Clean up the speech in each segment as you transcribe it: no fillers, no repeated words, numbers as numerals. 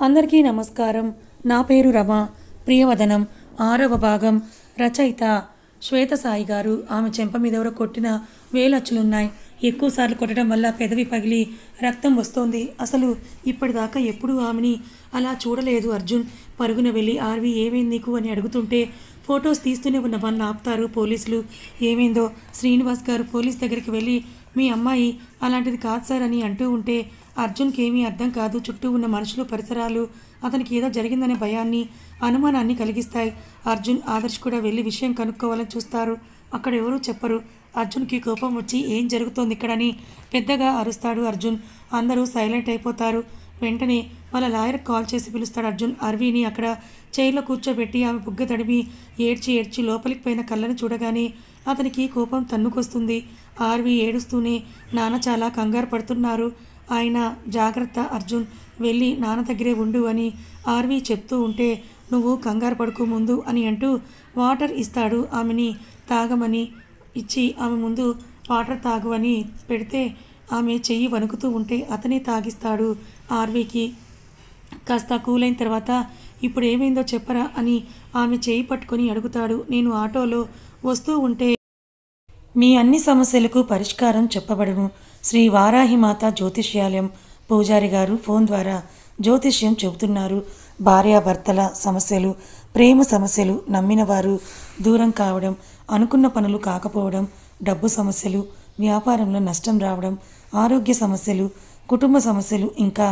అందరికీ నమస్కారం. నా పేరు రమ. ప్రియవదనం 6వ భాగం. రచయిత శ్వేత సాయి గారు. ఆమె చెంప మీద ఎవరో కొట్టిన వేలచ్చులున్నాయి. ఎక్కువసార్లు కొట్టడం వల్ల పెదవి పగిలి రక్తం వస్తోంది. అసలు ఇప్పటిదాకా ఎప్పుడూ ఆమెని అలా చూడలేదు. అర్జున్ పరుగున వెళ్ళి ఆర్వి ఏమైంది నీకు అని అడుగుతుంటే ఫొటోస్ తీస్తూనే ఉన్న వాళ్ళని ఆపుతారు పోలీసులు. ఏమైందో శ్రీనివాస్ గారు పోలీస్ దగ్గరికి వెళ్ళి మీ అమ్మాయి అలాంటిది కాదు సార్ అని అంటూ ఉంటే అర్జున్కి ఏమీ అర్థం కాదు. చుట్టూ ఉన్న మనుషులు పరిసరాలు అతనికి ఏదో జరిగిందనే భయాన్ని అనుమానాన్ని కలిగిస్తాయి. అర్జున్ ఆదర్శ్ కూడా వెళ్ళి విషయం కనుక్కోవాలని చూస్తారు. అక్కడ ఎవరూ చెప్పరు. అర్జున్కి కోపం వచ్చి ఏం జరుగుతోంది ఇక్కడని పెద్దగా అరుస్తాడు అర్జున్. అందరూ సైలెంట్ అయిపోతారు. వెంటనే వాళ్ళ లాయర్కి కాల్ చేసి పిలుస్తాడు అర్జున్. అర్వీని అక్కడ చైర్లో కూర్చోబెట్టి ఆమె బుగ్గ తడిమి ఏడ్చి లోపలికి పోయిన కళ్ళను చూడగానే అతనికి కోపం తన్నుకొస్తుంది. ఆర్వి ఏడుస్తూనే నాన్న చాలా కంగారు పడుతున్నారు, ఆయన జాగ్రత్త అర్జున్, వెళ్ళి నాన్న దగ్గరే ఉండు అని ఆర్వి చెప్తూ ఉంటే నువ్వు కంగారు పడుకు ముందు అని అంటూ వాటర్ ఇస్తాడు. ఆమెని తాగమని ఇచ్చి ఆమె ముందు వాటర్ తాగు అని పెడితే ఆమె చెయ్యి వణుకుతూ ఉంటే అతనే తాగిస్తాడు ఆర్వీకి. కాస్త కూలైన తర్వాత ఇప్పుడు ఏమైందో చెప్పరా అని ఆమె చేయి పట్టుకొని అడుగుతాడు. నేను ఆటోలో వస్తూ ఉంటే మీ అన్ని సమస్యలకు పరిష్కారం చెప్పబడును. శ్రీ వారాహిమాత జ్యోతిష్యాలయం పూజారి గారు ఫోన్ ద్వారా జ్యోతిష్యం చెబుతున్నారు. భార్యాభర్తల సమస్యలు, ప్రేమ సమస్యలు, నమ్మిన వారు దూరం కావడం, అనుకున్న పనులు కాకపోవడం, డబ్బు సమస్యలు, వ్యాపారంలో నష్టం రావడం, ఆరోగ్య సమస్యలు, కుటుంబ సమస్యలు, ఇంకా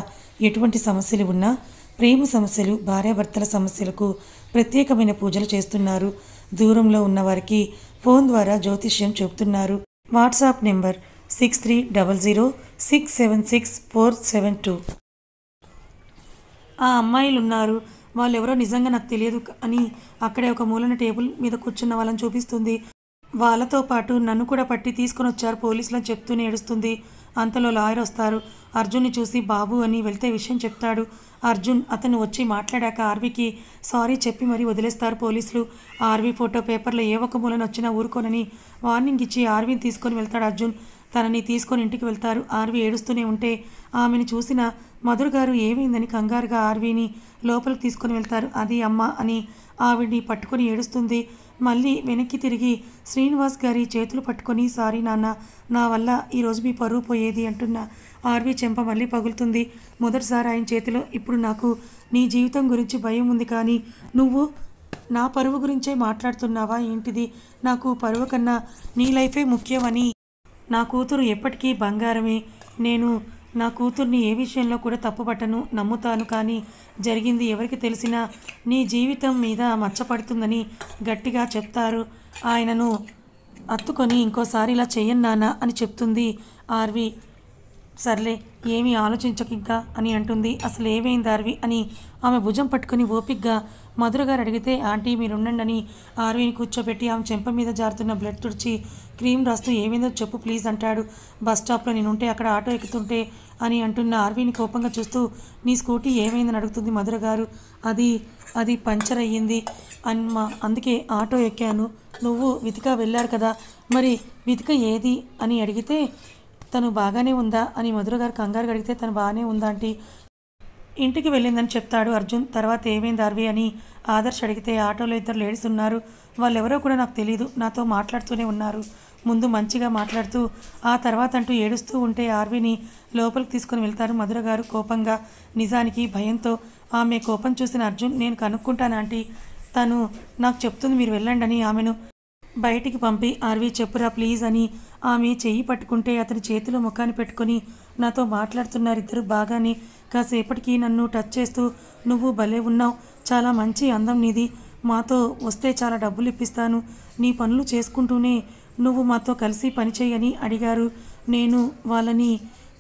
ఎటువంటి సమస్యలు ఉన్నా, ప్రేమ సమస్యలు, భార్యాభర్తల సమస్యలకు ప్రత్యేకమైన పూజలు చేస్తున్నారు. దూరంలో ఉన్నవారికి ఫోన్ ద్వారా జ్యోతిష్యం చెబుతున్నారు. WhatsApp number 6300676472. ఆ అమ్మాయిలు ఉన్నారు, వాళ్ళెవరో నిజంగా నాకు తెలియదు అని అక్కడే ఒక మూలన టేబుల్ మీద కూర్చున్న వాళ్ళని చూపిస్తుంది. వాళ్ళతో పాటు నన్ను కూడా పట్టి తీసుకొని వచ్చారు పోలీసులను చెప్తూనే ఏడుస్తుంది. అంతలో లాయర్ వస్తారు. అర్జున్ని చూసి బాబు అని వెళ్తే విషయం చెప్తాడు. అర్జున్ అతను వచ్చి మాట్లాడాక ఆర్వీకి సారీ చెప్పి మరీ వదిలేస్తారు పోలీసులు. ఆర్వీ ఫోటో పేపర్లో ఏ ఒక్క మూలన వచ్చినా ఊరుకోనని వార్నింగ్ ఇచ్చి ఆర్వీని తీసుకొని వెళ్తాడు అర్జున్. తనని తీసుకొని ఇంటికి వెళ్తారు. ఆర్వీ ఏడుస్తూనే ఉంటే ఆమెను చూసిన మధుర్ గారు ఏమైందని కంగారుగా ఆర్వీని లోపలికి తీసుకొని వెళ్తారు. అది అమ్మ అని ఆవిడ్ని పట్టుకొని ఏడుస్తుంది. మళ్ళీ వెనక్కి తిరిగి శ్రీనివాస్ గారి చేతులు పట్టుకొని సారీ నాన్న, నా వల్ల ఈరోజు మీ పరువు పోయేది అంటున్న ఆర్వీ చెంప మళ్ళీ పగులుతుంది. మొదటిసారి ఆయన చేతిలో. ఇప్పుడు నాకు నీ జీవితం గురించి భయం ఉంది, కానీ నువ్వు నా పరువు గురించే మాట్లాడుతున్నావా ఏంటిది? నాకు పరువు కన్నా నీ లైఫే ముఖ్యమని. నా కూతురు ఎప్పటికీ బంగారమే. నేను నా కూతుర్ని ఏ విషయంలో కూడా తప్పుపట్టను, నమ్ముతాను. కానీ జరిగింది ఎవరికి తెలిసినా నీ జీవితం మీద మచ్చపడుతుందని గట్టిగా చెప్తారు. ఆయనను అత్తుకొని ఇంకోసారి ఇలా చెయ్యన్నానా అని చెప్తుంది ఆర్వి. సర్లే ఏమీ ఆలోచించక ఇంకా అని అంటుంది. అసలు ఏమైంది ఆర్వి అని ఆమె భుజం పట్టుకుని ఓపిక్గా మధుర గారు అడిగితే ఆంటీ మీరుండండి అని ఆర్వీని కూర్చోబెట్టి ఆమె చెంప మీద జారుతున్న బ్లడ్ తుడిచి క్రీమ్ రాస్తూ ఏమైందో చెప్పు ప్లీజ్ అంటాడు. బస్ స్టాప్లో నేనుంటే అక్కడ ఆటో ఎక్కుతుంటే అని అంటున్న ఆర్వీని కోపంగా చూస్తూ నీ స్కూటీ ఏమైందని అడుగుతుంది మధుర గారు. అది పంచర్ అయ్యింది అమ్మా, అందుకే ఆటో ఎక్కాను. నువ్వు వితిక వెళ్ళారు కదా, మరి వితిక ఏది అని అడిగితే తను బాగానే ఉందా అని మధుర గారు కంగారు అడిగితే తను బాగానే ఉందా ఆంటీ, ఇంటికి వెళ్ళిందని చెప్తాడు అర్జున్. తర్వాత ఏమైంది ఆర్వి అని ఆదర్శ్ అడిగితే ఆటోలో 2 లేడీస్ ఉన్నారు, వాళ్ళెవరో కూడా నాకు తెలియదు, నాతో మాట్లాడుతూనే ఉన్నారు, ముందు మంచిగా మాట్లాడుతూ ఆ తర్వాత అంటూ ఏడుస్తూ ఉంటే ఆర్విని లోపలికి తీసుకొని వెళ్తారు మధుర గారు కోపంగా. నిజానికి భయంతో ఆమె కోపం చూసిన అర్జున్ నేను కనుక్కుంటాను ఆంటీ, తను నాకు చెప్తుంది మీరు వెళ్ళండి అని ఆమెను బయటికి పంపి ఆర్వి చెప్పురా ప్లీజ్ అని ఆమె చెయ్యి పట్టుకుంటే అతని చేతిలో ముఖాన్ని పెట్టుకొని నాతో మాట్లాడుతున్నారు ఇద్దరు బాగానే. కాసేపటికి నన్ను టచ్ చేస్తూ నువ్వు భలే ఉన్నావు, చాలా మంచి అందం నీది, మాతో వస్తే చాలా డబ్బులు ఇప్పిస్తాను, నీ పనులు చేసుకుంటూనే నువ్వు మాతో కలిసి పనిచేయని అడిగారు. నేను వాళ్ళని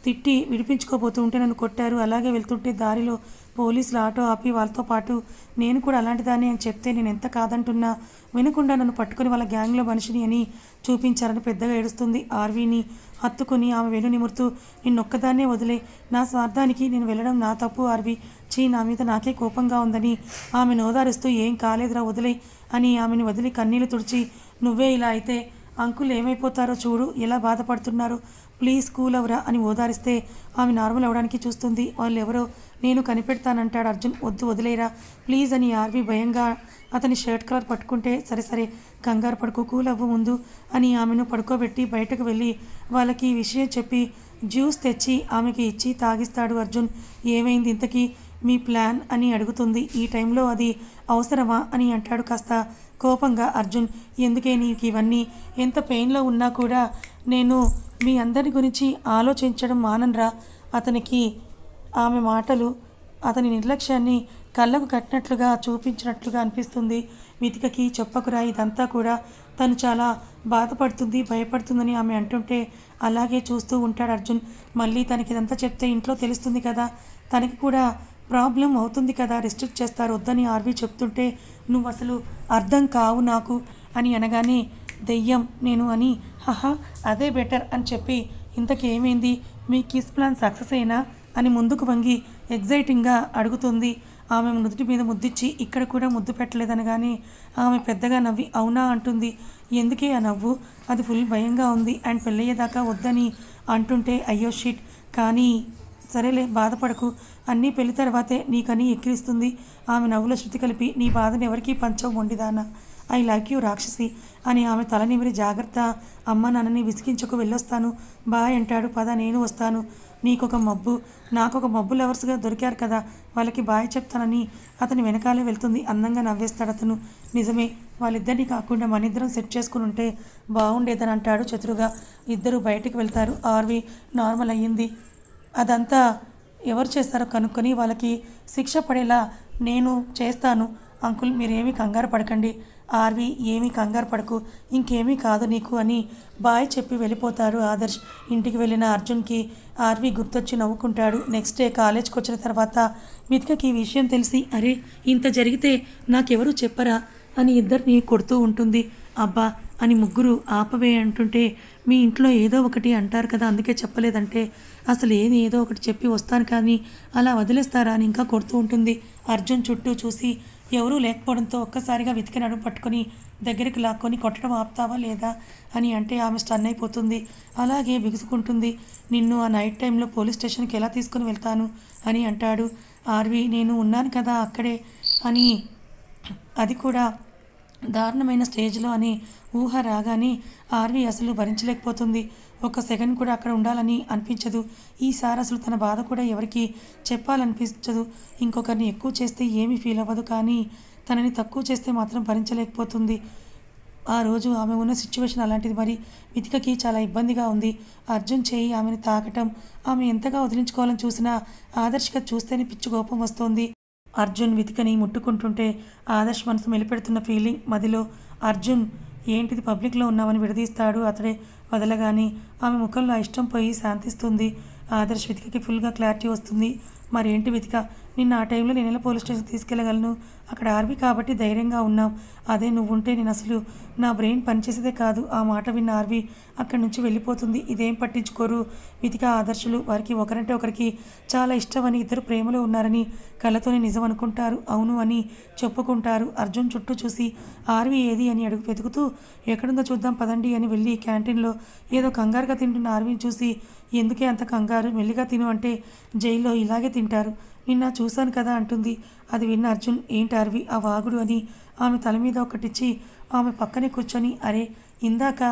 తిట్టి విడిపించుకోబోతూ ఉంటే నన్ను కొట్టారు. అలాగే వెళ్తుంటే దారిలో పోలీసులు ఆటో ఆపి వాళ్ళతో పాటు నేను కూడా అలాంటిదాన్ని అని చెప్తే నేను ఎంత కాదంటున్నా వినకుండా నన్ను పట్టుకుని వాళ్ళ గ్యాంగ్లో మనిషిని అని చూపించారని పెద్దగా ఏడుస్తుంది. ఆర్వీని హత్తుకుని ఆమె వెను నిమురుతూ నిన్నొక్కదాన్నే వదిలే, నా స్వార్థానికి నేను వెళ్ళడం నా తప్పు ఆర్వి, నా మీద నాకే కోపంగా ఉందని ఆమె నోదారుస్తూ ఏం కాలేదురా వదిలే అని ఆమెను వదిలి కన్నీళ్లు తుడిచి నువ్వే ఇలా అయితే అంకుల్ ఏమైపోతారో చూడు, ఎలా బాధపడుతున్నారు, ప్లీజ్ కూల్ అవరా అని ఓదారిస్తే ఆమె నార్మల్ అవ్వడానికి చూస్తుంది. వాళ్ళు ఎవరో నేను కనిపెడతానంటాడు అర్జున్. వద్దు వదిలేరా ప్లీజ్ అని ఆర్వి భయంగా అతని షర్ట్ కలర్ పట్టుకుంటే సరే సరే కంగారు పడుకో కూల్ అవ్వు ముందు అని ఆమెను పడుకోబెట్టి బయటకు వెళ్ళి వాళ్ళకి ఈ విషయం చెప్పి జ్యూస్ తెచ్చి ఆమెకి ఇచ్చి తాగిస్తాడు అర్జున్. ఏమైంది ఇంతకీ మీ ప్లాన్ అని అడుగుతుంది. ఈ టైంలో అది అవసరమా అని అంటాడు కాస్త కోపంగా అర్జున్. ఎందుకే నీకు ఇవన్నీ? ఎంత పెయిన్లో ఉన్నా కూడా నేను మీ అందరి గురించి ఆలోచించడం మాననరా? అతనికి ఆమె మాటలు అతని నిర్లక్ష్యాన్ని కళ్ళకు కట్టినట్లుగా చూపించినట్లుగా అనిపిస్తుంది. మితికకి చెప్పకురా ఇదంతా కూడా తను చాలా బాధపడుతుంది భయపడుతుందని ఆమె అంటుంటే అలాగే చూస్తూ ఉంటాడు అర్జున్. మళ్ళీ తనకి ఇదంతా చెప్తే ఇంట్లో తెలుస్తుంది కదా, తనకి కూడా ప్రాబ్లం అవుతుంది కదా, రిస్ట్రిక్ట్ చేస్తారు వద్దని ఆర్వి చెప్తుంటే నువ్వు అసలు అర్థం కావు నాకు అని అనగానే దెయ్యం నేను అని హహా అదే బెటర్ అని చెప్పి ఇంతకేమైంది మీ కిస్ ప్లాన్ సక్సెస్ అయినా అని ముందుకు వంగి ఎగ్జైటింగ్గా అడుగుతుంది. ఆమె నుదుటి మీద ముద్దిచ్చి ఇక్కడ కూడా ముద్దు పెట్టలేదనగానే ఆమె పెద్దగా నవ్వి అవునా అంటుంది. ఎందుకే ఆ నవ్వు? అది ఫుల్ భయంగా ఉంది అండ్ పెళ్ళయ్యేదాకా వద్దని అంటుంటే అయ్యో షిట్ కానీ సరేలే బాధపడకు అన్నీ పెళ్లి తర్వాతే నీకని ఎక్కిరిస్తుంది. ఆమె నవ్వులో శృతి కలిపి నీ బాధను ఎవరికీ పంచవు మొండిదానా, ఐ లైక్ యూ రాక్షసి అని ఆమె తల నిమిరి జాగ్రత్త అమ్మ నాన్నని విసిగించకు వెళ్ళొస్తాను బాయ్ అంటాడు. పద నేను వస్తాను, నీకొక మబ్బు నాకొక మబ్బు లవర్స్గా దొరికారు కదా వాళ్ళకి బాయ్ చెప్తానని అతని వెనకాలే వెళ్తుంది. అందంగా నవ్వేస్తాడు అతను. నిజమే వాళ్ళిద్దరిని కాకుండా మన ఇద్దరం సెట్ చేసుకుని ఉంటే బాగుండేదని అంటాడు చతురుగా. ఇద్దరు బయటికి వెళ్తారు. ఆర్వి నార్మల్ అయ్యింది. అదంతా ఎవరు చేస్తారో కనుక్కొని వాళ్ళకి శిక్ష పడేలా నేను చేస్తాను అంకుల్ మీరేమీ కంగారు పడకండి. ఆర్వి ఏమీ కంగారు పడకు ఇంకేమీ కాదు నీకు అని బాయ్ చెప్పి వెళ్ళిపోతారు ఆదర్శ్. ఇంటికి వెళ్ళిన అర్జున్కి ఆర్వి గుర్తొచ్చి నవ్వుకుంటాడు. నెక్స్ట్ డే కాలేజ్కి వచ్చిన తర్వాత మితికకి ఈ విషయం తెలిసి అరే ఇంత జరిగితే నాకెవరూ చెప్పరా అని ఇద్దరిని కొడుతూ ఉంటుంది. అబ్బా అని ముగ్గురు ఆపవే అంటుంటే మీ ఇంట్లో ఏదో ఒకటి అంటారు కదా అందుకే చెప్పలేదంటే అసలు ఏదో ఒకటి చెప్పి వస్తాను కానీ అలా వదిలేస్తారా అని ఇంకా కొడుతూ ఉంటుంది. అర్జున్ చుట్టూ చూసి ఎవరూ లేకపోవడంతో ఒక్కసారిగా వెతికి నడుము పట్టుకొని దగ్గరికి లాక్కొని కొట్టడం ఆపుతావా లేదా అని అంటే ఆమె స్టన్ అయిపోతుంది. అలాగే బిగుసుకుంటుంది. నిన్ను ఆ నైట్ టైంలో పోలీస్ స్టేషన్కి ఎలా తీసుకుని వెళ్తాను అని అంటాడు. ఆర్వి నేను ఉన్నాను కదా అక్కడే అని అది కూడా దారుణమైన స్టేజ్లో అని ఊహ రాగానే ఆర్వి అసలు భరించలేకపోతుంది. ఒక సెకండ్ కూడా అక్కడ ఉండాలని అనిపించదు. ఈసారి అసలు తన బాధ కూడా ఎవరికి చెప్పాలనిపించదు. ఇంకొకరిని ఎక్కువ చేస్తే ఏమీ ఫీల్ అవ్వదు కానీ తనని తక్కువ చేస్తే మాత్రం భరించలేకపోతుంది. ఆ రోజు ఆమె ఉన్న సిచ్యువేషన్ అలాంటిది. మరి మితికకి చాలా ఇబ్బందిగా ఉంది. అర్జున్ చేయి ఆమెను తాకటం ఆమె ఎంతగా వదిలించుకోవాలని చూసినా ఆదర్శగా చూస్తేనే పిచ్చి కోపం వస్తోంది. అర్జున్ వితికని ముట్టుకుంటుంటే ఆదర్శ్ మనసు మెలిపెడుతున్న ఫీలింగ్ మదిలో. అర్జున్ ఏంటిది పబ్లిక్లో ఉన్నామని విడదీస్తాడు. అతడే వదలగానే ఆమె ముఖంలో ఇష్టం పోయి శాంతిస్తుంది. ఆదర్శ్ వితికకి ఫుల్గా క్లారిటీ వస్తుంది. మరేంటి వితిక నిన్న ఆ టైంలో నేను ఎలా పోలీస్ స్టేషన్ తీసుకెళ్ళగలను? అక్కడ ఆర్వి కాబట్టి ధైర్యంగా ఉన్నాం. అదే నువ్వుంటే నేను అసలు నా బ్రెయిన్ పనిచేసేదే కాదు. ఆ మాట విన్న ఆర్వి అక్కడి నుంచి వెళ్ళిపోతుంది. ఇదేం పట్టించుకోరు వితిక ఆదర్శులు. వారికి ఒకరంటే ఒకరికి చాలా ఇష్టమని ఇద్దరు ప్రేమలో ఉన్నారని కళ్ళతోనే నిజం అనుకుంటారు. అవును అని చెప్పుకుంటారు. అర్జున్ చుట్టూ చూసి ఆర్వి ఏది అని అడుగు వెతుకుతూ ఎక్కడుందో చూద్దాం పదండి అని వెళ్ళి క్యాంటీన్లో ఏదో కంగారుగా తింటున్న ఆర్విని చూసి ఎందుకే అంత కంగారు మెల్లిగా తిను అంటే జైల్లో ఇలాగే తింటారు నిన్న చూశాను కదా అంటుంది. అది విన్న అర్జున్ ఏంటి ఆర్వి ఆ వాగుడు అని ఆమె తల మీద ఒకటిచ్చి ఆమె పక్కనే కూర్చొని అరే ఇందాక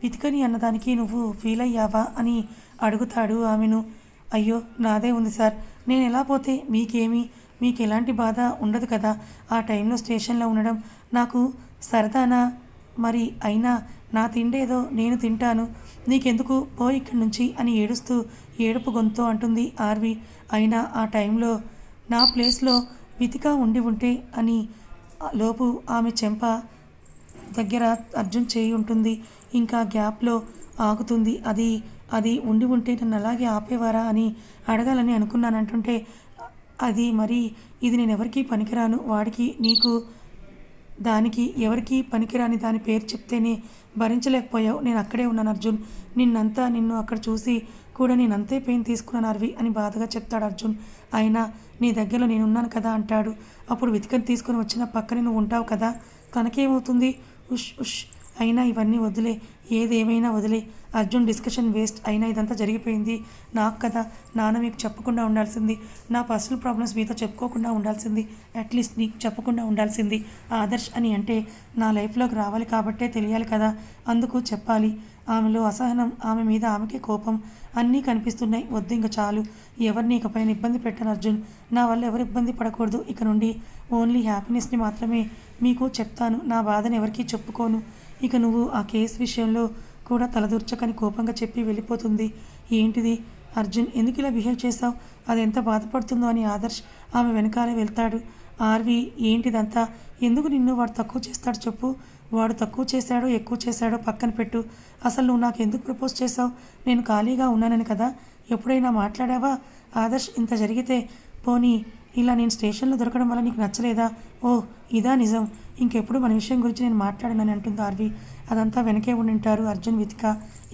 వితికని అన్నదానికి నువ్వు ఫీల్ అయ్యావా అని అడుగుతాడు ఆమెను. అయ్యో నాదే ఉంది సార్, నేను ఎలా పోతే మీకేమీ మీకు ఎలాంటి బాధ ఉండదు కదా. ఆ టైంలో స్టేషన్లో ఉండడం నాకు సరదానా? మరి అయినా నా తిండేదో నేను తింటాను, నీకెందుకు పో ఇక్కడి నుంచి అని ఏడుస్తూ ఏడుపు గొంతు అంటుంది ఆర్వి. అయినా ఆ టైంలో నా ప్లేస్లో వితిక ఉండి ఉంటే అని లోపు ఆమె చెంప దగ్గర అర్జున్ చేయి ఉంటుంది. ఇంకా గ్యాప్లో ఆగుతుంది. అది ఉండి ఉంటే నన్ను అలాగే ఆపేవారా అని అడగాలని అనుకున్నానంటుంటే అది మరి ఇది నేను ఎవరికీ పనికిరాను, వాడికి నీకు దానికి ఎవరికి పనికిరాని దాని పేరు చెప్తేనే భరించలేకపోయావు. నేను అక్కడే ఉన్నాను అర్జున్, నిన్ను అక్కడ చూసి కూడా నేను అంతే పెయిన్ తీసుకున్నాను ఆర్వి అని బాధగా చెప్తాడు అర్జున్. అయినా నీ దగ్గరలో నేనున్నాను కదా అంటాడు. అప్పుడు వితికని తీసుకొని వచ్చిన పక్కనే నువ్వు ఉంటావు కదా, తనకేమవుతుంది? ఉష్ ఉష్ అయినా ఇవన్నీ వదిలే, ఏదేమైనా వదిలే. Arjun discussion waste. అయినా ఇదంతా జరిగిపోయింది నాకు కదా. నాన్న మీకు చెప్పకుండా ఉండాల్సింది. నా పర్సనల్ ప్రాబ్లమ్స్ మీతో చెప్పుకోకుండా ఉండాల్సింది. అట్లీస్ట్ నీకు చెప్పకుండా ఉండాల్సింది. ఆదర్శ్ అని అంటే నా లైఫ్లోకి రావాలి కాబట్టే తెలియాలి కదా. అందుకు చెప్పాలి. ఆమెలో అసహనం, ఆమె మీద ఆమెకే కోపం అన్నీ కనిపిస్తున్నాయి. వద్దు, ఇంక చాలు. ఎవరిని ఇకపైన ఇబ్బంది పెట్టను అర్జున్. నా వల్ల ఎవరు ఇబ్బంది పడకూడదు. ఇక నుండి ఓన్లీ హ్యాపీనెస్ని మాత్రమే మీకు చెప్తాను. నా బాధను ఎవరికీ చెప్పుకోను. ఇక నువ్వు ఆ కేసు విషయంలో కూడా తలదూర్చకని కోపంగా చెప్పి వెళ్ళిపోతుంది. ఏంటిది అర్జున్, ఎందుకు ఇలా బిహేవ్ చేశావు? అది ఎంత బాధపడుతుందో అని ఆదర్శ్ ఆమె వెనకాలే వెళ్తాడు. ఆర్వి, ఏంటిదంతా? ఎందుకు నిన్ను వాడు తక్కువ చేస్తాడు చెప్పు. వాడు తక్కువ చేశాడో ఎక్కువ చేశాడో పక్కన పెట్టు. అసలు నువ్వు నాకు ఎందుకు ప్రపోజ్ చేశావు? నేను ఖాళీగా ఉన్నానని కదా. ఎప్పుడైనా మాట్లాడావా? ఆదర్శ్, ఇంత జరిగితే పోనీ ఇలా నేను స్టేషన్లో దొరకడం వల్ల నీకు నచ్చలేదా? ఓ, ఇదా నిజం. ఇంకెప్పుడు మన విషయం గురించి నేను మాట్లాడనని అంటుంది ఆర్వి. అదంతా వెనకే ఉండింటారు అర్జున్, వితిక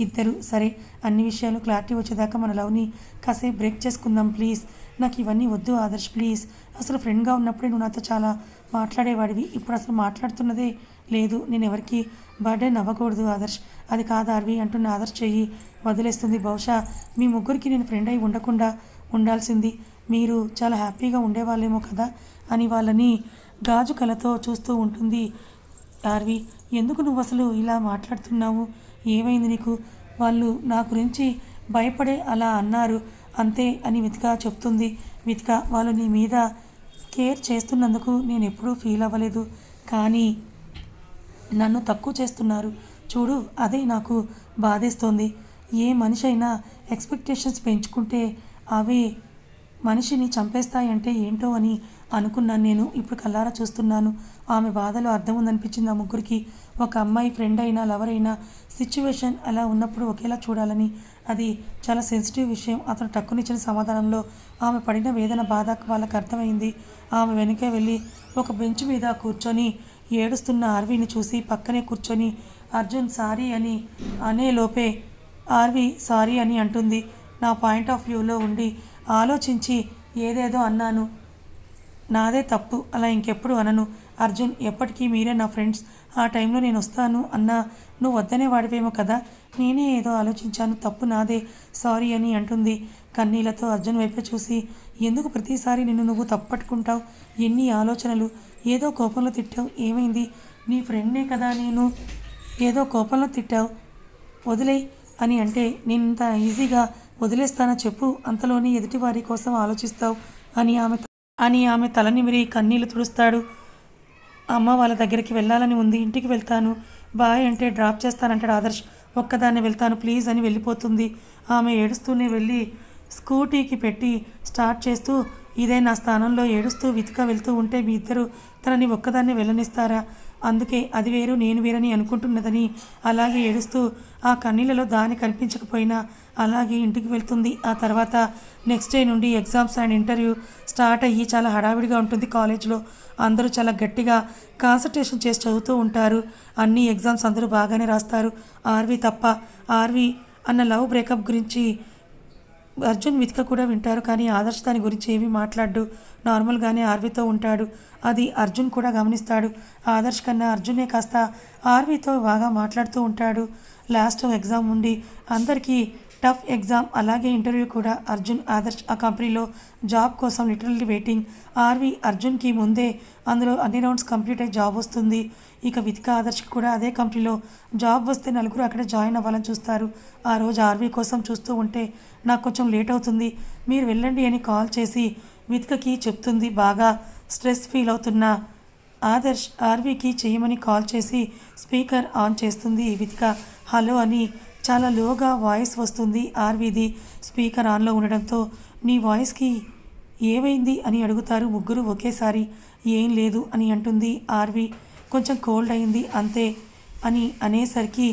ఇద్దరు. సరే, అన్ని విషయాలు క్లారిటీ వచ్చేదాకా మన లవ్ని కాసేపు బ్రేక్ చేసుకుందాం ప్లీజ్. నాకు ఇవన్నీ వద్దు ఆదర్శ్, ప్లీజ్. అసలు ఫ్రెండ్గా ఉన్నప్పుడే నువ్వు నాతో చాలా మాట్లాడేవాడివి. ఇప్పుడు అసలు మాట్లాడుతున్నదే లేదు. నేను ఎవరికి బర్త్డే అవ్వకూడదు ఆదర్శ్. అది కాదు ఆర్వి అంటున్న ఆదర్శ్ చెయ్యి వదిలేస్తుంది. బహుశా మీ ముగ్గురికి నేను ఫ్రెండ్ అయి ఉండకుండా ఉండాల్సింది. మీరు చాలా హ్యాపీగా ఉండేవాళ్ళేమో కదా అని వాళ్ళని గాజు కళతో చూస్తూ ఉంటుంది ఆర్వి. ఎందుకు నువ్వు అసలు ఇలా మాట్లాడుతున్నావు? ఏమైంది నీకు? వాళ్ళు నా గురించి భయపడే అలా అన్నారు అంతే అని వితిక చెప్తుంది. వితిక, వాళ్ళు నీ మీద కేర్ చేస్తున్నందుకు నేను ఎప్పుడూ ఫీల్ అవ్వలేదు, కానీ నన్ను తక్కువ చేస్తున్నారు చూడు, అదే నాకు బాధేస్తోంది. ఏ మనిషి అయినా ఎక్స్పెక్టేషన్స్ పెంచుకుంటే అవే మనిషిని చంపేస్తాయంటే ఏంటో అని అనుకున్నాను నేను. ఇప్పుడు కల్లారా చూస్తున్నాను. ఆమె బాధలో అర్థం ఉందనిపించింది ఆ ముగ్గురికి. ఒక అమ్మాయి ఫ్రెండ్ అయినా లవర్ అయినా సిచ్యువేషన్ అలా ఉన్నప్పుడు ఒకేలా చూడాలని. అది చాలా సెన్సిటివ్ విషయం. అతను టక్కునిచ్చిన సమాధానంలో ఆమె పడిన వేదన బాధ వాళ్ళకు అర్థమైంది. ఆమె వెనుకే వెళ్ళి ఒక బెంచ్ మీద కూర్చొని ఏడుస్తున్న ఆర్వీని చూసి పక్కనే కూర్చొని అర్జున్ సారీ అని అనే లోపే ఆర్వి సారీ అని అంటుంది. నా పాయింట్ ఆఫ్ వ్యూలో ఉండి ఆలోచించి ఏదేదో అన్నాను, నాదే తప్పు. అలా ఇంకెప్పుడు అనను అర్జున్. ఎప్పటికీ మీరే నా ఫ్రెండ్స్. ఆ టైంలో నేను వస్తాను అన్నా నువ్వు వద్దనే వాడివేమో కదా. నేనే ఏదో ఆలోచించాను, తప్పు నాదే, సారీ అని అంటుంది కన్నీళ్లతో. అర్జున్ వైపే చూసి, ఎందుకు ప్రతిసారి నిన్ను నువ్వు తప్పట్టుకుంటావు? ఎన్ని ఆలోచనలు. ఏదో కోపంలో తిట్టావు, ఏమైంది? నీ ఫ్రెండ్నే కదా నేను. ఏదో కోపంలో తిట్టావు, వదిలేయ్ అని అంటే నేను ఇంత ఈజీగా వదిలేస్తానా చెప్పు? అంతలోని ఎదుటివారి కోసం ఆలోచిస్తావు అని ఆమె తల నిమిరి కన్నీళ్లు తుడుస్తాడు. అమ్మ వాళ్ళ దగ్గరికి వెళ్ళాలని ఉంది, ఇంటికి వెళ్తాను, బాయ్ అంటే డ్రాప్ చేస్తానంటాడు ఆదర్శ్. ఒక్కదాన్ని వెళ్తాను ప్లీజ్ అని వెళ్ళిపోతుంది. ఆమె ఏడుస్తూనే వెళ్ళి స్కూటీకి పెట్టి స్టార్ట్ చేస్తూ, ఇదే నా స్థానంలో ఏడుస్తూ వితిక వెళ్తూ ఉంటే మీ ఇద్దరు తనని ఒక్కదాన్ని వెళ్ళనిస్తారా? అందుకే అది వేరు నేను వేరని అనుకుంటున్నదని అలాగే ఏడుస్తూ ఆ కన్నీళ్ళలో దాని కనిపించకపోయినా అలాగే ఇంటికి వెళ్తుంది. ఆ తర్వాత నెక్స్ట్ డే నుండి ఎగ్జామ్స్ అండ్ ఇంటర్వ్యూ స్టార్ట్ అయ్యి చాలా హడావిడిగా ఉంటుంది కాలేజ్లో. అందరూ చాలా గట్టిగా కాన్సన్ట్రేషన్ చేసి చదువుతూ ఉంటారు. అన్ని ఎగ్జామ్స్ అందరూ బాగానే రాస్తారు, ఆర్వి తప్ప. ఆర్వి అన్న లవ్ బ్రేకప్ గురించి అర్జున్, వితిక కూడా వింటారు, కానీ ఆదర్శ్ దాని గురించి ఏమీ మాట్లాడు. నార్మల్గానే ఆర్వితో ఉంటాడు. అది అర్జున్ కూడా గమనిస్తాడు. ఆదర్శ్ కన్నా అర్జునే కాస్త ఆర్వితో బాగా మాట్లాడుతూ ఉంటాడు. లాస్ట్ ఎగ్జామ్ ఉండి అందరికీ టఫ్ ఎగ్జామ్, అలాగే ఇంటర్వ్యూ కూడా. అర్జున్, ఆదర్శ్ ఆ కంపెనీలో జాబ్ కోసం లిటరల్లీ వెయిటింగ్. ఆర్వి అర్జున్కి ముందే అందులో అన్ని రౌండ్స్ కంప్లీట్ అయ్యి జాబ్ వస్తుంది. ఇక వితిక, ఆదర్శ్కి కూడా అదే కంపెనీలో జాబ్ వస్తే నలుగురు అక్కడే జాయిన్ అవ్వాలని చూస్తారు. ఆ రోజు ఆర్వి కోసం చూస్తూ ఉంటే నాకు కొంచెం లేట్ అవుతుంది, మీరు వెళ్ళండి అని కాల్ చేసి వితికకి చెప్తుంది. బాగా స్ట్రెస్ ఫీల్ అవుతున్న ఆదర్శ్ ఆర్వికి చేయమని కాల్ చేసి స్పీకర్ ఆన్ చేస్తుంది. వితిక హలో అని చాలా లోగా వాయిస్ వస్తుంది ఆర్విది. స్పీకర్ ఆన్లో ఉండడంతో నీ వాయిస్కి ఏమైంది అని అడుగుతారు ముగ్గురు ఒకేసారి. ఏం లేదు అని అంటుంది ఆర్వి. కొంచెం కోల్డ్ అయింది అంతే అని అనేసరికి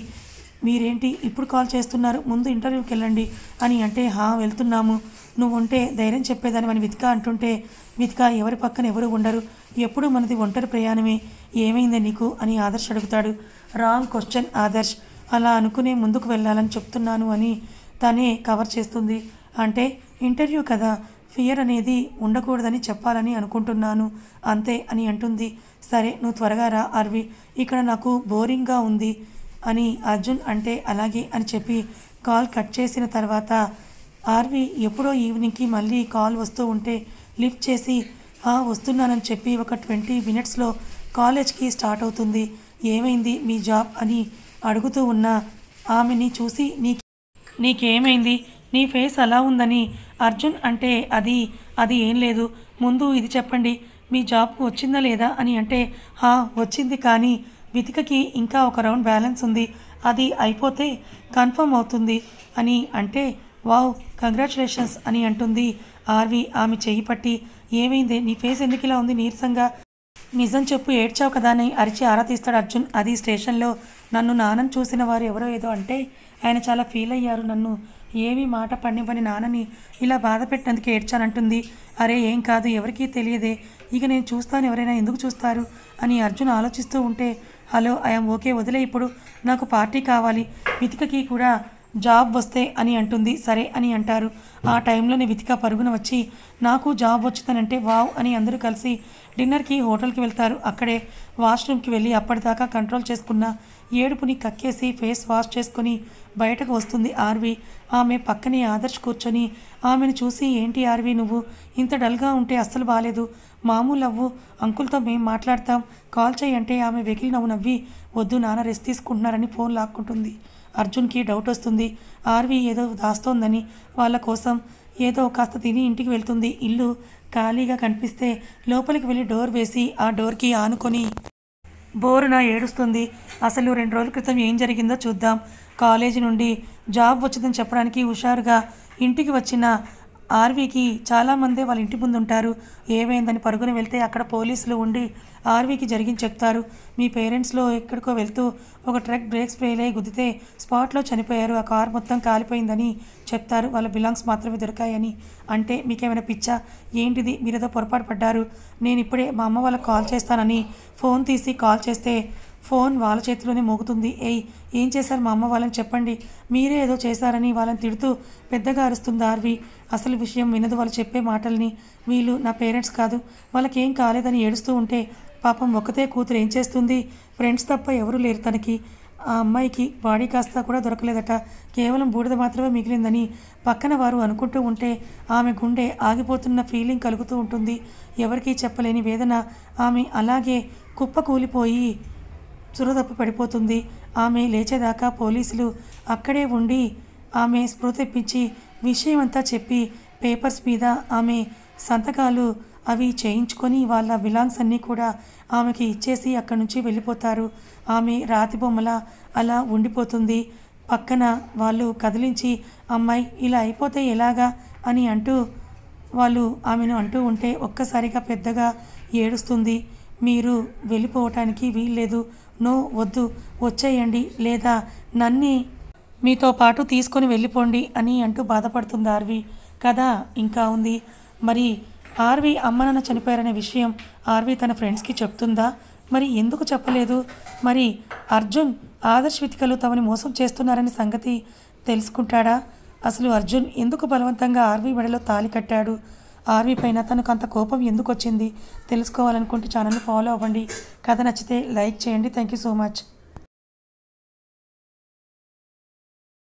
మీరేంటి ఇప్పుడు కాల్ చేస్తున్నారు, ముందు ఇంటర్వ్యూకి వెళ్ళండి అని అంటే వెళ్తున్నాము, నువ్వు ఉంటే ధైర్యం చెప్పేదాన్ని అని వితిక అంటుంటే, వితిక ఎవరి పక్కన ఎవరు ఉండరు, ఎప్పుడు మనది ఒంటరి ప్రయాణమే, ఏమైందే నీకు అని ఆదర్శ్ అడుగుతాడు. రాంగ్ క్వశ్చన్ ఆదర్శ్, అలా అనుకునే ముందుకు వెళ్ళాలని చెప్తున్నాను అని తనే కవర్ చేస్తుంది. అంటే ఇంటర్వ్యూ కదా, ఫియర్ అనేది ఉండకూడదని చెప్పాలని అనుకుంటున్నాను అంతే అని అంటుంది. సరే నువ్వు త్వరగా రా ఆర్వి, ఇక్కడ నాకు బోరింగ్గా ఉంది అని అర్జున్ అంటే అలాగే అని చెప్పి కాల్ కట్ చేసిన తర్వాత ఆర్వి ఎప్పుడో ఈవినింగ్కి మళ్ళీ కాల్ వస్తూ ఉంటే లిఫ్ట్ చేసి వస్తున్నానని చెప్పి ఒక 20 మినిట్స్లో కాలేజ్కి స్టార్ట్ అవుతుంది. ఏమైంది మీ జాబ్ అని అడుగుతూ ఉన్న ఆమెని చూసి నీకేమైంది, నీ ఫేస్ అలా ఉందని అర్జున్ అంటే అది ఏం లేదు, ముందు ఇది చెప్పండి, మీ జాబ్కు వచ్చిందా లేదా అని అంటే వచ్చింది, కానీ వితికకి ఇంకా ఒక రౌండ్ బ్యాలెన్స్ ఉంది, అది అయిపోతే కన్ఫర్మ్ అవుతుంది అని అంటే వావ్ కంగ్రాచులేషన్స్ అని అంటుంది ఆర్వి ఆమె చెయ్యి పట్టి. ఏమైంది, నీ ఫేస్ ఎందుకు ఇలా ఉంది నీరసంగా, నిజం చెప్పు, ఏడ్చావు కదా అని అరిచి ఆరా తీస్తాడు అర్జున్. అది స్టేషన్లో నన్ను నాన్నని చూసిన వారు ఎవరో ఏదో అంటే ఆయన చాలా ఫీల్ అయ్యారు, నన్ను ఏమీ మాట పడినివ్వని నాన్నని ఇలా బాధ పెట్టినందుకు ఏడ్చానంటుంది. అరే ఏం కాదు, ఎవరికీ తెలియదే, ఇక నేను చూస్తాను, ఎవరైనా ఎందుకు చూస్తారు అని అర్జున్ ఆలోచిస్తూ ఉంటే హలో ఐఎమ్ ఓకే, వదిలే, ఇప్పుడు నాకు పార్టీ కావాలి, వితికకి కూడా జాబ్ వస్తే అని అంటుంది. సరే అని అంటారు. ఆ టైంలోనే వితిక పరుగున వచ్చి నాకు జాబ్ వచ్చిందనంటే వావ్ అని అందరూ కలిసి డిన్నర్కి హోటల్కి వెళ్తారు. అక్కడే వాష్రూమ్కి వెళ్ళి అప్పటిదాకా కంట్రోల్ చేసుకున్న ఏడుపుని కక్కేసి ఫేస్ వాష్ చేసుకుని బయటకు వస్తుంది ఆర్వి. ఆమె పక్కనే ఆదర్శ్ కూర్చొని ఆమెను చూసి ఏంటి ఆర్వి నువ్వు ఇంత డల్గా ఉంటే అస్సలు బాగాలేదు, మామూలు అవ్వు, అంకుల్తో మేం మాట్లాడతాం, కాల్ చేయంటే ఆమె వెకిలి నవ్వి వద్దు నాన్న రెస్ట్ తీసుకుంటున్నారని ఫోన్ లాక్కుంటుంది. అర్జున్కి డౌట్ వస్తుంది, ఆర్వి ఏదో దాస్తోందని. వాళ్ళ కోసం ఏదో కాస్త తిని ఇంటికి వెళ్తుంది. ఇల్లు ఖాళీగా కనిపిస్తే లోపలికి వెళ్ళి డోర్ వేసి ఆ డోర్కి ఆనుకొని బోరున ఏడుస్తుంది. అసలు 2 రోజుల క్రితం ఏం జరిగిందో చూద్దాం. కాలేజీ నుండి జాబ్ వచ్చిందని చెప్పడానికి హుషారుగా ఇంటికి వచ్చిన ఆర్వీకి చాలామంది వాళ్ళ ఇంటి ముందు ఉంటారు. ఏమైందని పరుగున వెళ్తే అక్కడ పోలీసులు ఉండి ఆర్వీకి జరిగింది చెప్తారు. మీ పేరెంట్స్లో ఎక్కడికో వెళ్తూ ఒక ట్రక్ బ్రేక్స్ ఫెయిల్ అయి గుద్దితే స్పాట్లో చనిపోయారు, ఆ కార్ మొత్తం కాలిపోయిందని చెప్తారు, వాళ్ళ బిలాంగ్స్ మాత్రమే దొరికాయని. అంటే మీకేమైనా పిచ్చా ఏంటిది, మీరేదో పొరపాటు పడ్డారు, నేను ఇప్పుడే మా అమ్మ వాళ్ళకి కాల్ చేస్తానని ఫోన్ తీసి కాల్ చేస్తే ఫోన్ వాళ్ళ చేతిలోనే మోగుతుంది. ఏం చేశారు మా అమ్మ వాళ్ళని చెప్పండి, మీరే ఏదో చేశారని వాళ్ళని తిడుతూ పెద్దగా అరుస్తుంది ఆర్వి. అసలు విషయం వినదు వాళ్ళు చెప్పే మాటల్ని. వీళ్ళు నా పేరెంట్స్ కాదు, వాళ్ళకేం కాలేదని ఏడుస్తూ ఉంటే పాపం ఒక్కతే కూతురు ఏం చేస్తుంది, ఫ్రెండ్స్ తప్ప ఎవరూ లేరు తనకి. ఆ అమ్మాయికి బాడీ కాస్త కూడా దొరకలేదట, కేవలం బూడిద మాత్రమే మిగిలిందని పక్కన వారు అనుకుంటూ ఉంటే ఆమె గుండె ఆగిపోతున్న ఫీలింగ్ కలుగుతూ ఉంటుంది. ఎవరికీ చెప్పలేని వేదన. ఆమె అలాగే కుప్ప కూలిపోయి చురదప్పి పడిపోతుంది. ఆమె లేచేదాకా పోలీసులు అక్కడే ఉండి ఆమె స్పృహ తెప్పించి విషయమంతా చెప్పి పేపర్స్ మీద ఆమె సంతకాలు అవి చేయించుకొని వాళ్ళ బిలాంగ్స్ అన్నీ కూడా ఆమెకి ఇచ్చేసి అక్కడి నుంచి వెళ్ళిపోతారు. ఆమె రాతి బొమ్మల అలా ఉండిపోతుంది. పక్కన వాళ్ళు కదిలించి అమ్మాయి ఇలా అయిపోతే ఎలాగా అని అంటూ వాళ్ళు ఆమెను అంటూ ఉంటే ఒక్కసారిగా పెద్దగా ఏడుస్తుంది. మీరు వెళ్ళిపోవటానికి వీల్లేదు, నో వద్దు, వచ్చేయండి, లేదా నన్ను మీతో పాటు తీసుకొని వెళ్ళిపోండి అని అంటూ బాధపడుతుంది ఆర్వి. కథ ఇంకా ఉంది. మరి ఆర్వి అమ్మ నాన్న చనిపోయారనే విషయం ఆర్వి తన ఫ్రెండ్స్కి చెప్తుందా, మరి ఎందుకు చెప్పలేదు, మరి అర్జున్ ఆదర్శ్ వితికలు తమని మోసం చేస్తున్నారనే సంగతి తెలుసుకుంటాడా, అసలు అర్జున్ ఎందుకు బలవంతంగా ఆర్వి మెడలో తాళి కట్టాడు, ఆర్వి పైన తనకు అంత కోపం ఎందుకు వచ్చింది తెలుసుకోవాలనుకుంటే ఛానల్ని ఫాలో అవ్వండి. కథ నచ్చితే లైక్ చేయండి. Thank you so much.